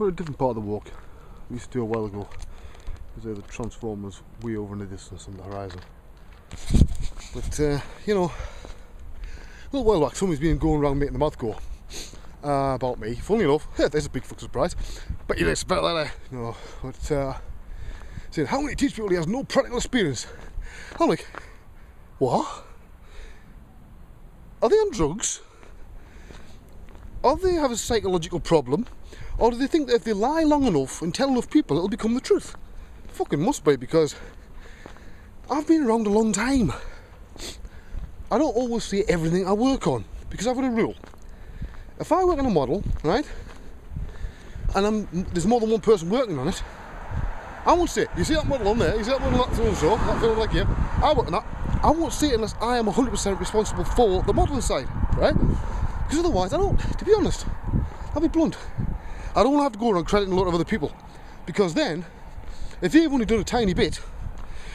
We're at a different part of the walk we used to do a while ago, because the Transformers way over in the distance on the horizon. But you know, a little while back somebody's been going around making the mouth go about me. Funny enough, yeah, there's a big fucking surprise. But you expect that, you know. But saying, how many teach people he has no practical experience? I'm like, what? Are they on drugs? Or do they have a psychological problem? Or do they think that if they lie long enough and tell enough people, it'll become the truth? Fucking must be, because I've been around a long time. I don't always say everything I work on, because I've got a rule. If I work on a model, right, and there's more than one person working on it, I won't say, you see that model on there, you see that model on that so-and-so, that film like you, I work on that. I won't say it unless I am 100% responsible for the modelling side, right? Because otherwise, I don't, to be honest, I'll be blunt. I don't want to have to go around crediting a lot of other people, because then, if they've only done a tiny bit,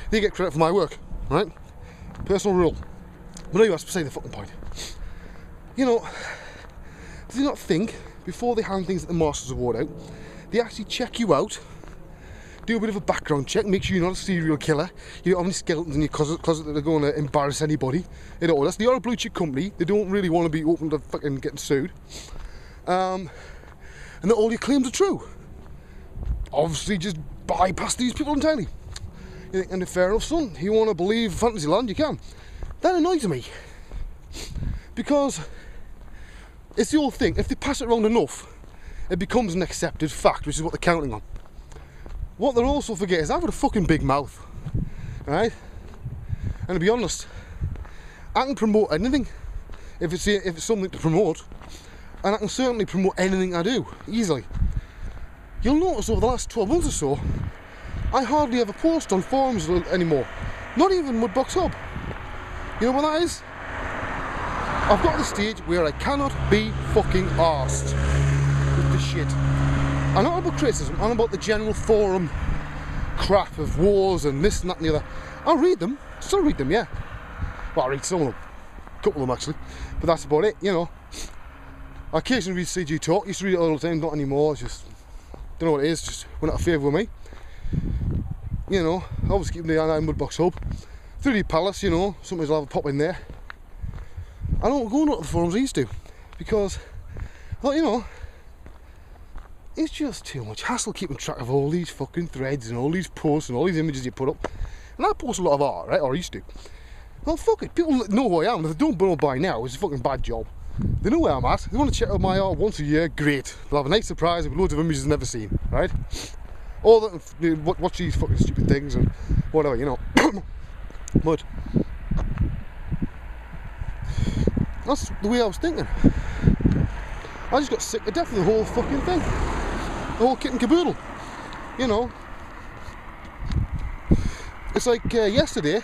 they get credit for my work, right? Personal rule. But anyway, that's beside the fucking point. You know, do they not think, before they hand things at the Masters Award out, they actually check you out, do a bit of a background check, make sure you're not a serial killer, you don't have any skeletons in your closet that are going to embarrass anybody. You know, they are a blue chip company, they don't really want to be open to fucking getting sued. And that all your claims are true. Obviously just bypass these people entirely. You think, and fair enough, son, you want to believe Fantasyland, you can. That annoys me. Because it's the old thing, if they pass it around enough, it becomes an accepted fact, which is what they're counting on. What they'll also forget is I've got a fucking big mouth, right? And to be honest, I can promote anything if it's something to promote, and I can certainly promote anything I do easily. You'll notice over the last 12 months or so, I hardly ever post on forums anymore. Not even Mudbox Hub. You know what that is? I've got to the stage where I cannot be fucking arsed with this shit. I'm not about criticism, I'm about the general forum crap of wars and this and that and the other. I'll read them, still read them, yeah. Well, I read some of them, a couple of them actually, but that's about it, you know. I occasionally read CG Talk, used to read it all the time, not anymore, it's just, don't know what it is, just went out of favour with me. You know, I always keep the eye on Mudbox Hub. 3D Palace, you know, somebody's will have a pop in there. I don't go to the forums I used to, because I thought, you know, it's just too much hassle keeping track of all these fucking threads and all these posts and all these images you put up. And I post a lot of art, right, or I used to. Well, fuck it, people know who I am. If they don't know by now, it's a fucking bad job. They know where I'm at. They want to check out my art once a year, great. They'll have a nice surprise with loads of images they've never seen, right? All that, watch these fucking stupid things and whatever, you know. But that's the way I was thinking. I just got sick to death of the whole fucking thing. The whole kit and caboodle. You know. It's like yesterday,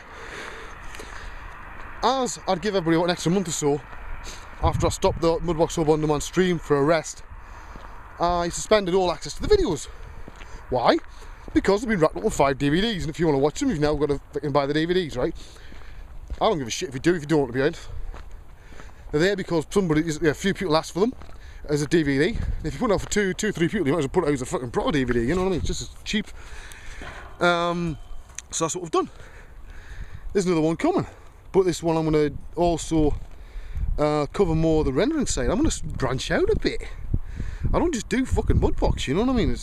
as I'd give everybody an extra month or so after I stopped the Mudbox Hub on demand stream for a rest, I suspended all access to the videos. Why? Because they've been wrapped up on 5 DVDs, and if you want to watch them, you've now got to fucking buy the DVDs, right? I don't give a shit if you do, if you don't, to be honest. They're there because a few people asked for them as a DVD. And if you put it out for two, 3 people, you might as well put it out as a fucking proper DVD, you know what I mean? It's just as cheap. So that's what we've done. There's another one coming, but this one I'm going to also cover more of the rendering side. I'm going to branch out a bit. I don't just do fucking Mudbox, you know what I mean?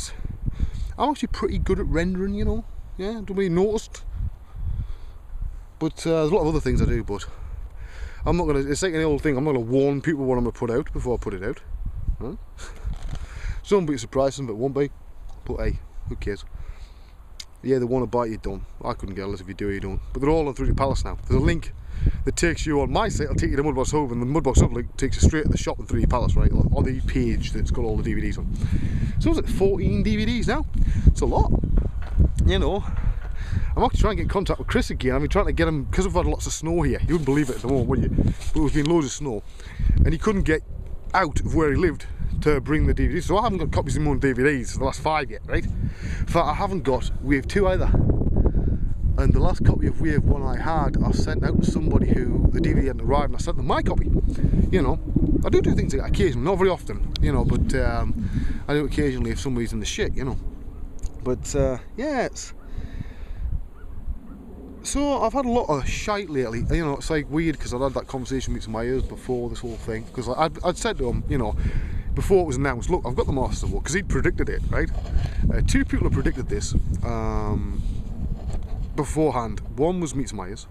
I'm actually pretty good at rendering, you know. Yeah, don't really noticed. But there's a lot of other things I do, but I'm not going to, it's like an old thing, I'm not going to warn people what I'm going to put out before I put it out. Huh? Some will be surprised, some of it won't be. But hey, who cares? Yeah, they want to buy you, don't. I couldn't get less if you do or you don't. But they're all on 3D Palace now. There's a link that takes you on my site, I'll take you to Mudbox Hub, and the Mudbox Hub link takes you straight to the shop in 3D Palace, right? On the page that's got all the DVDs on. So it's like 14 DVDs now. It's a lot. You know. I'm actually trying to get in contact with Chris again. I've been trying to get him, because we've had lots of snow here. You wouldn't believe it at the moment, would you? But there's been loads of snow. And he couldn't get out of where he lived to bring the DVDs. So I haven't got copies of my own DVDs for the last 5 yet, right? In fact, I haven't got Wave 2 either. And the last copy of Wave 1 I had, I sent out to somebody who the DVD hadn't arrived, and I sent them my copy. You know, I do things like that occasionally, not very often, you know, but I do occasionally if somebody's in the shit, you know. But yeah, so I've had a lot of shite lately, you know. It's like weird because I'd had that conversation with my ears before this whole thing, because I'd said to him, you know, before it was announced, look, I've got the Masters Award, because he'd predicted it, right? Two people have predicted this beforehand. One was Meets Myers,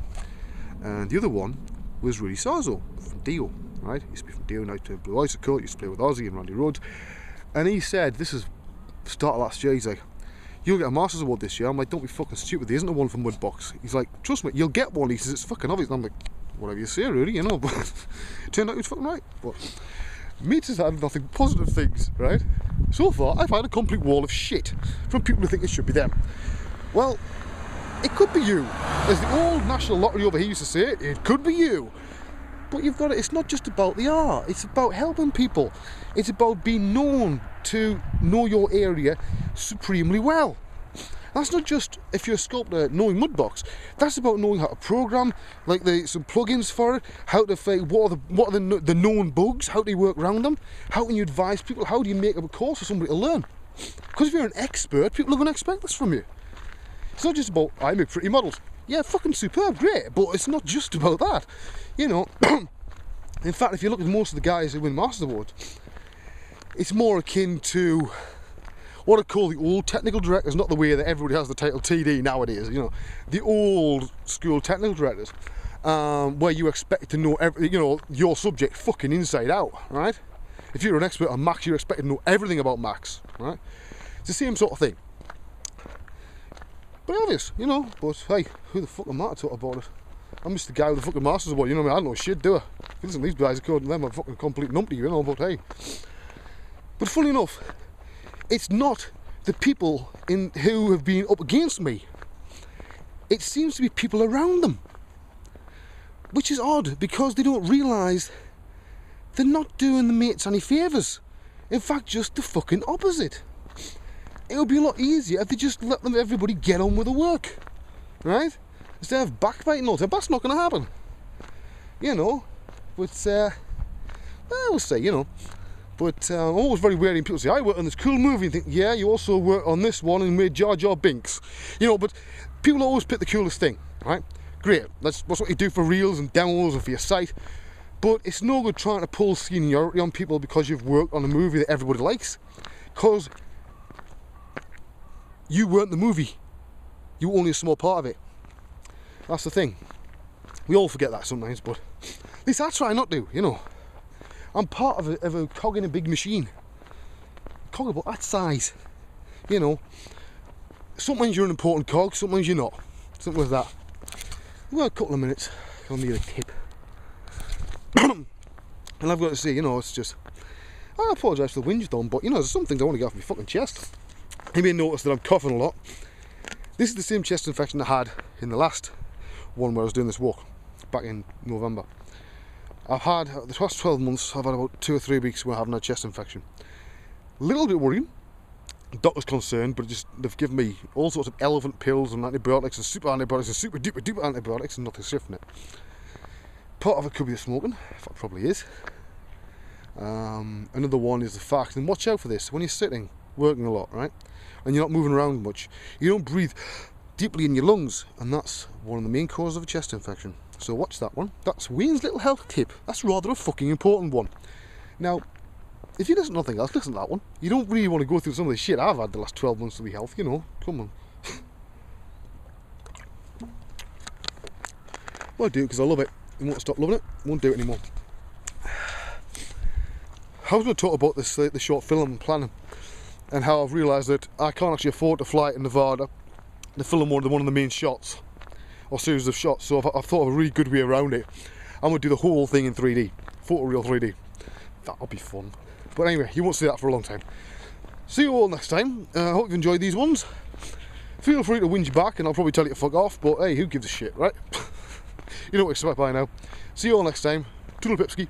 and the other one was Rudy Sarzo from Dio, right? He used to be from Dio, now he's playing Blue Icicle, used to play with Ozzy and Randy Rhoads, and he said, this is the start of last year, he's like, you'll get a Masters Award this year. I'm like, don't be fucking stupid, there isn't a one for Mudbox. He's like, trust me, you'll get one. He says, it's fucking obvious. And I'm like, whatever you say, Rudy, you know, but it turned out he was fucking right. But Meets has had nothing positive things, right? So far, I've had a complete wall of shit from people who think it should be them. Well, it could be you. As the old National Lottery over here used to say, it could be you. But you've got it, it's not just about the art, it's about helping people. It's about being known to know your area supremely well. That's not just, if you're a sculptor, knowing Mudbox. That's about knowing how to program, like some plugins for it, how to find what are the known bugs, how do you work around them, how can you advise people, how do you make up a course for somebody to learn. Because if you're an expert, people are going to expect this from you. It's not just about, I make pretty models. Yeah, fucking superb, great, but it's not just about that. You know, in fact, if you look at most of the guys who win Masters Awards, it's more akin to what I call the old technical directors, not the way that everybody has the title TD nowadays, you know, the old school technical directors, where you expect to know everything, you know, your subject fucking inside out, right? If you're an expert on Macs, you're expected to know everything about Macs, right? It's the same sort of thing. But obvious, you know, but hey, who the fuck am I to talk about it? I'm just the guy with the fucking Masters Award, you know what I mean? I don't know shit, do I? Listen, these guys, according to them, are fucking complete numpty, you know, but hey. But funny enough, it's not the people who have been up against me. It seems to be people around them. Which is odd, because they don't realise they're not doing the mates any favours. In fact, just the fucking opposite. It would be a lot easier if they just let everybody get on with the work, right? Instead of backbiting all the time. That's not going to happen, you know. But I will say, you know. But I'm always very wary when people say, I worked on this cool movie, and think, yeah, you also worked on this one and made Jar Jar Binks, you know. But people always pick the coolest thing, right? Great, that's what you do for reels and demos and for your site. But it's no good trying to pull seniority on people because you've worked on a movie that everybody likes, because you weren't the movie. You were only a small part of it. That's the thing. We all forget that sometimes, but at least I try not to, you know. I'm part of a cog in a big machine. Cog about that size, you know. Sometimes you're an important cog, sometimes you're not. Something like that. Well, a couple of minutes, I'll need a tip. And I've got to say, you know, it's just, I apologise for the whinge done, but you know, there's some things I want to get off my fucking chest. You may notice that I'm coughing a lot. This is the same chest infection I had in the last one where I was doing this walk back in November. I've had, the past 12 months, I've had about 2 or 3 weeks where I haven't had chest infection. A little bit worrying. Doctor's concerned, but they've given me all sorts of elephant pills and antibiotics and super antibiotics and super duper duper antibiotics and nothing's shifting it. Part of it could be the smoking, in fact probably is. Another one is the fact, and watch out for this, when you're sitting, working a lot, right, and you're not moving around much, you don't breathe deeply in your lungs, and that's one of the main causes of a chest infection. So watch that one. That's Wayne's little health tip. That's rather a fucking important one. Now, if you listen to nothing else, listen to that one. You don't really want to go through some of the shit I've had the last 12 months to be health, you know. Come on. Well, I do because I love it. I won't stop loving it. I won't do it anymore. I was going to talk about this, the short film and planning, and how I've realised that I can't actually afford to fly to Nevada to film one of the main shots or series of shots. So I've thought of a really good way around it. I'm going to do the whole thing in 3D, photoreal 3D. That'll be fun. But anyway, you won't see that for a long time. See you all next time. I hope you've enjoyed these ones. Feel free to whinge back and I'll probably tell you to fuck off, but hey, who gives a shit, right? You know what to expect by now. See you all next time. Toodle pipski.